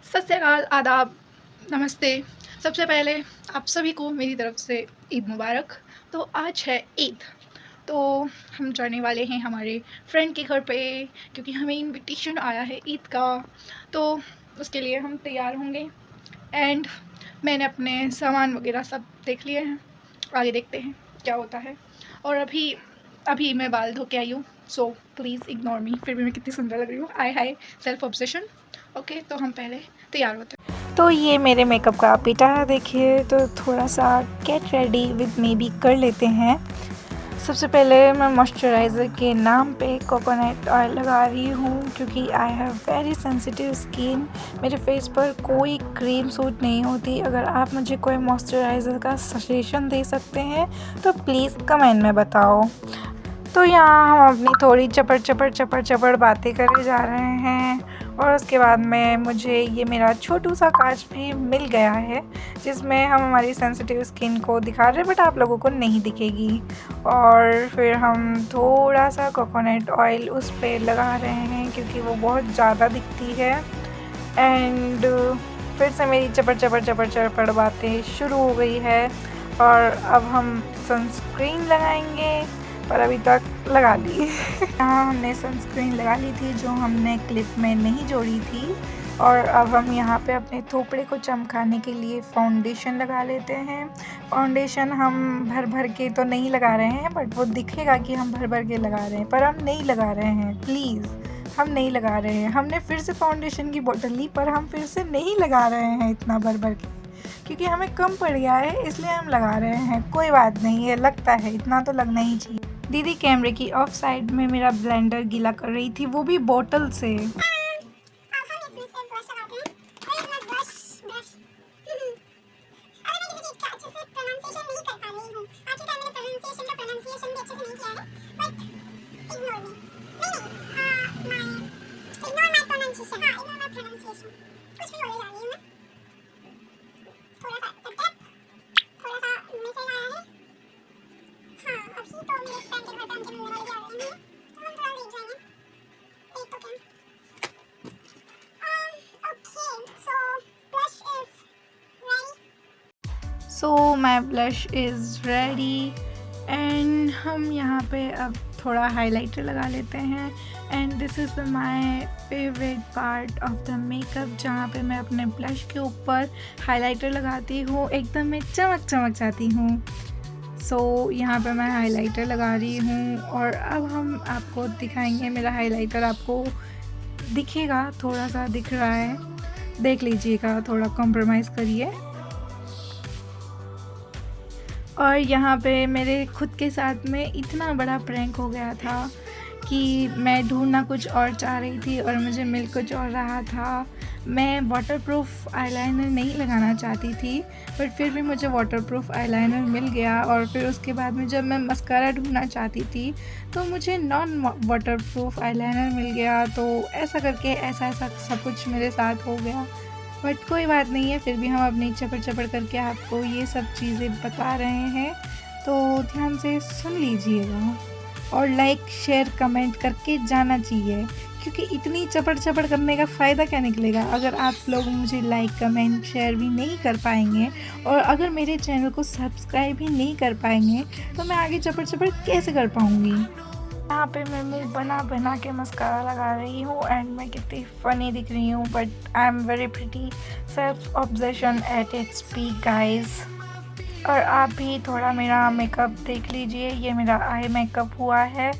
सत श्री अकाल, आदाब, नमस्ते। सबसे पहले आप सभी को मेरी तरफ से ईद मुबारक। तो आज है ईद, तो हम जाने वाले हैं हमारे फ्रेंड के घर पे क्योंकि हमें इनविटेशन आया है ईद का। तो उसके लिए हम तैयार होंगे एंड मैंने अपने सामान वगैरह सब देख लिए हैं। आगे देखते हैं क्या होता है। और अभी अभी मैं बाल धो के आई हूँ, सो प्लीज़ इग्नोर मी। फिर भी मैं कितनी सुंदर लग रही हूँ। आई हाई सेल्फ ऑब्सेशन। ओके, तो हम पहले तैयार होते हैं। तो ये मेरे मेकअप का पिटारा देखिए, तो थोड़ा सा गेट रेडी विद मी भी कर लेते हैं। सबसे पहले मैं मॉइस्चराइज़र के नाम पे कोकोनट ऑयल लगा रही हूँ क्योंकि I have very sensitive skin. मेरे फेस पर कोई क्रीम सूट नहीं होती। अगर आप मुझे कोई मॉइस्चराइज़र का सजेशन दे सकते हैं तो प्लीज़ कमेंट में बताओ। तो यहाँ हम अपनी थोड़ी चपड़ बातें करे जा रहे हैं और उसके बाद में मुझे ये मेरा छोटू सा कांच भी मिल गया है जिसमें हम हमारी सेंसिटिव स्किन को दिखा रहे हैं, बट आप लोगों को नहीं दिखेगी। और फिर हम थोड़ा सा कोकोनट ऑयल उस पर लगा रहे हैं क्योंकि वो बहुत ज़्यादा दिखती है। एंड फिर से मेरी चपड़ बातें शुरू हो गई है और अब हम सनस्क्रीन लगाएंगे, पर अभी तक लगा ली। यहाँ हमने सनस्क्रीन लगा ली थी जो हमने क्लिप में नहीं जोड़ी थी। और अब हम यहाँ पे अपने थोपड़े को चमकाने के लिए फाउंडेशन लगा लेते हैं। फाउंडेशन हम भर भर के तो नहीं लगा रहे हैं, बट वो दिखेगा कि हम भर भर के लगा रहे हैं, पर हम नहीं लगा रहे हैं। प्लीज़, हम नहीं लगा रहे हैं। हमने फिर से फाउंडेशन की बोतल ली, पर हम फिर से नहीं लगा रहे हैं इतना भर भर के, क्योंकि हमें कम पड़ गया है इसलिए हम लगा रहे हैं। कोई बात नहीं, ये लगता है, इतना तो लगना ही चाहिए। दीदी कैमरे की ऑफ साइड में मेरा ब्लेंडर गीला कर रही थी, वो भी बोतल से। सो माई ब्लश इज़ रेडी एंड हम यहाँ पे अब थोड़ा हाइलाइटर लगा लेते हैं। And this is my favourite part of the makeup, जहाँ पे मैं अपने ब्लश के ऊपर हाइलाइटर लगाती हूँ, एकदम मैं चमक जाती हूँ। सो यहाँ पे मैं हाइलाइटर लगा रही हूँ और अब हम आपको दिखाएंगे। मेरा हाइलाइटर आपको दिखेगा, थोड़ा सा दिख रहा है, देख लीजिएगा, थोड़ा कॉम्प्रोमाइज़ करिए। और यहाँ पे मेरे खुद के साथ में इतना बड़ा प्रैंक हो गया था कि मैं ढूंढना कुछ और चाह रही थी और मुझे मिल कुछ और रहा था। मैं वाटरप्रूफ आईलाइनर नहीं लगाना चाहती थी, बट फिर भी मुझे वाटरप्रूफ आईलाइनर मिल गया। और फिर उसके बाद में जब मैं मस्कारा ढूंढना चाहती थी तो मुझे नॉन वाटरप्रूफ आईलाइनर मिल गया। तो ऐसा करके ऐसा सब कुछ मेरे साथ हो गया, बट कोई बात नहीं है। फिर भी हम अपनी चपड़ करके आपको ये सब चीज़ें बता रहे हैं, तो ध्यान से सुन लीजिएगा और लाइक शेयर कमेंट करके जाना चाहिए, क्योंकि इतनी चपड़ करने का फ़ायदा क्या निकलेगा अगर आप लोग मुझे लाइक कमेंट शेयर भी नहीं कर पाएंगे और अगर मेरे चैनल को सब्सक्राइब भी नहीं कर पाएंगे तो मैं आगे चपड़ कैसे कर पाऊँगी। यहाँ पे मैं मुँह बना के मस्कारा लगा रही हूँ एंड मैं कितनी फ़नी दिख रही हूँ, but I am very pretty. Self obsession at its peak guys. और आप भी थोड़ा मेरा मेकअप देख लीजिए, ये मेरा आई मेकअप हुआ है।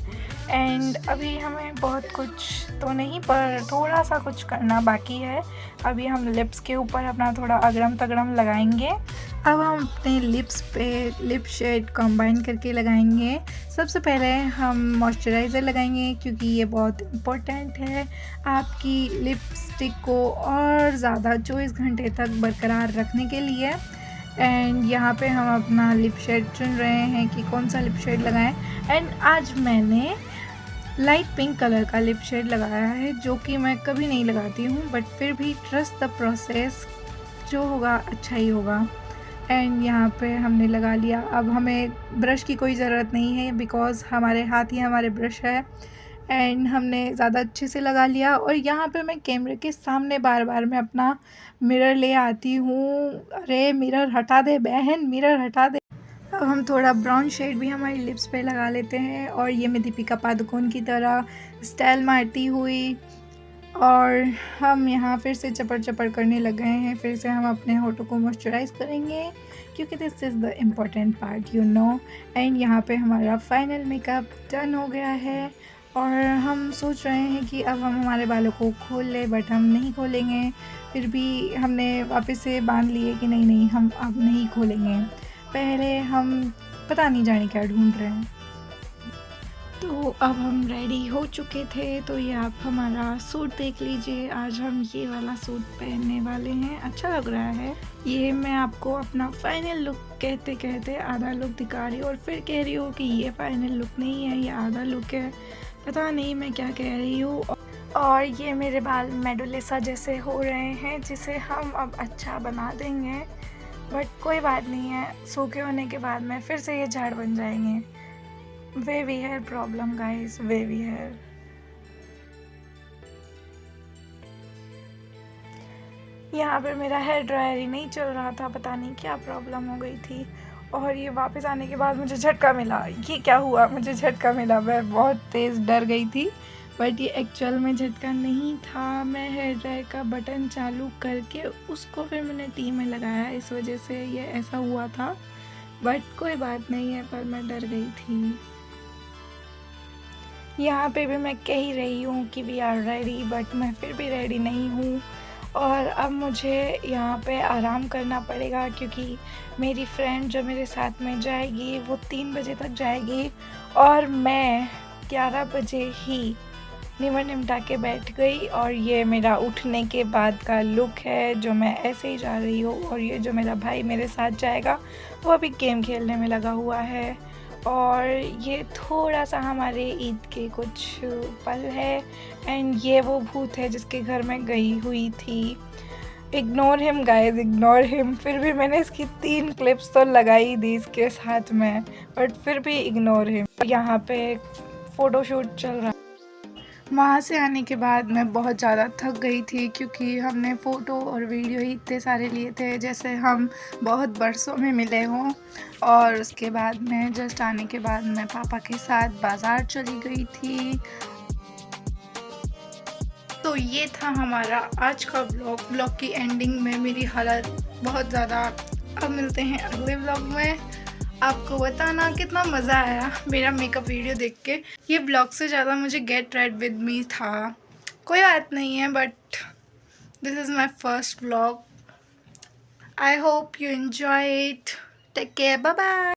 एंड अभी हमें बहुत कुछ तो नहीं, पर थोड़ा सा कुछ करना बाकी है। अभी हम लिप्स के ऊपर अपना थोड़ा अगरम तगड़म लगाएंगे। अब हम अपने लिप्स पे लिप शेड कंबाइन करके लगाएंगे। सबसे पहले हम मॉइस्चराइज़र लगाएंगे क्योंकि ये बहुत इम्पोर्टेंट है आपकी लिपस्टिक को और ज़्यादा 24 घंटे तक बरकरार रखने के लिए। एंड यहाँ पे हम अपना लिप शेड चुन रहे हैं कि कौन सा लिप शेड लगाएं। एंड आज मैंने लाइट पिंक कलर का लिप शेड लगाया है, जो कि मैं कभी नहीं लगाती हूँ, बट फिर भी ट्रस्ट द प्रोसेस, जो होगा अच्छा ही होगा। एंड यहाँ पे हमने लगा लिया। अब हमें ब्रश की कोई ज़रूरत नहीं है बिकॉज़ हमारे हाथ ही हमारे ब्रश है। एंड हमने ज़्यादा अच्छे से लगा लिया। और यहाँ पे मैं कैमरे के सामने बार बार मैं अपना मिरर ले आती हूँ। अरे मिरर हटा दे बहन, मिरर हटा दे। अब हम थोड़ा ब्राउन शेड भी हमारी लिप्स पे लगा लेते हैं। और ये मैं दीपिका पादुकोण की तरह स्टाइल मारती हुई, और हम यहाँ फिर से चपर चपर करने लग गए हैं। फिर से हम अपने होठों को मॉइस्चराइज़ करेंगे क्योंकि this is the important part you know. And यहाँ पे हमारा फाइनल मेकअप डन हो गया है। और हम सोच रहे हैं कि अब हम हमारे बालों को खोल लें, बट हम नहीं खोलेंगे। फिर भी हमने वापस से बांध लिए कि नहीं नहीं हम अब नहीं खोलेंगे। पहले हम पता नहीं जाने क्या ढूंढ रहे हैं। तो अब हम रेडी हो चुके थे। तो ये आप हमारा सूट देख लीजिए। आज हम ये वाला सूट पहनने वाले हैं, अच्छा लग रहा है। ये मैं आपको अपना फाइनल लुक कहते कहते आधा लुक दिखा रही हूँ और फिर कह रही हूँ कि ये फाइनल लुक नहीं है, ये आधा लुक है। पता नहीं मैं क्या कह रही हूँ। और ये मेरे बाल मेडुलिसा जैसे हो रहे हैं, जिसे हम अब अच्छा बना देंगे। बट कोई बात नहीं है, सूखे होने के बाद में फिर से ये झाड़ बन जाएंगे। Wavy hair problem guys, wavy hair. यहाँ पे मेरा हेयर ड्रायर ही नहीं चल रहा था, पता नहीं क्या प्रॉब्लम हो गई थी। और ये वापस आने के बाद मुझे झटका मिला। ये क्या हुआ, मुझे झटका मिला, मैं बहुत तेज़ डर गई थी। बट ये एक्चुअल में झटका नहीं था। मैं हेयर ड्रायर का बटन चालू करके उसको फिर मैंने टी में लगाया, इस वजह से ये ऐसा हुआ था। बट कोई बात नहीं है, पर मैं डर गई थी। यहाँ पे भी मैं कह ही रही हूँ कि वी आर रेडी, बट मैं फिर भी रेडी नहीं हूँ। और अब मुझे यहाँ पे आराम करना पड़ेगा क्योंकि मेरी फ्रेंड जो मेरे साथ में जाएगी वो 3 बजे तक जाएगी और मैं 11 बजे ही निमर निमटा के बैठ गई। और ये मेरा उठने के बाद का लुक है जो मैं ऐसे ही जा रही हूँ। और ये जो मेरा भाई मेरे साथ जाएगा वो अभी गेम खेलने में लगा हुआ है। और ये थोड़ा सा हमारे ईद के कुछ पल है। एंड ये वो भूत है जिसके घर में गई हुई थी। Ignore him guys, ignore him. फिर भी मैंने इसकी 3 क्लिप्स तो लगाई दी इसके साथ में, बट फिर भी इग्नोर हिम। यहाँ पे फ़ोटोशूट चल रहा। वहाँ से आने के बाद मैं बहुत ज़्यादा थक गई थी क्योंकि हमने फ़ोटो और वीडियो ही इतने सारे लिए थे जैसे हम बहुत बरसों में मिले हों। और उसके बाद मैं जस्ट आने के बाद मैं पापा के साथ बाज़ार चली गई थी। तो ये था हमारा आज का ब्लॉग की एंडिंग में मेरी हालत बहुत ज़्यादा। अब मिलते हैं अगले ब्लॉग में। आपको बताना कितना मज़ा आया मेरा मेकअप वीडियो देख के। ये ब्लॉग से ज़्यादा मुझे गेट रेड विद मी था। कोई बात नहीं है, but this is my first blog. I hope you enjoy it. Take care, bye bye.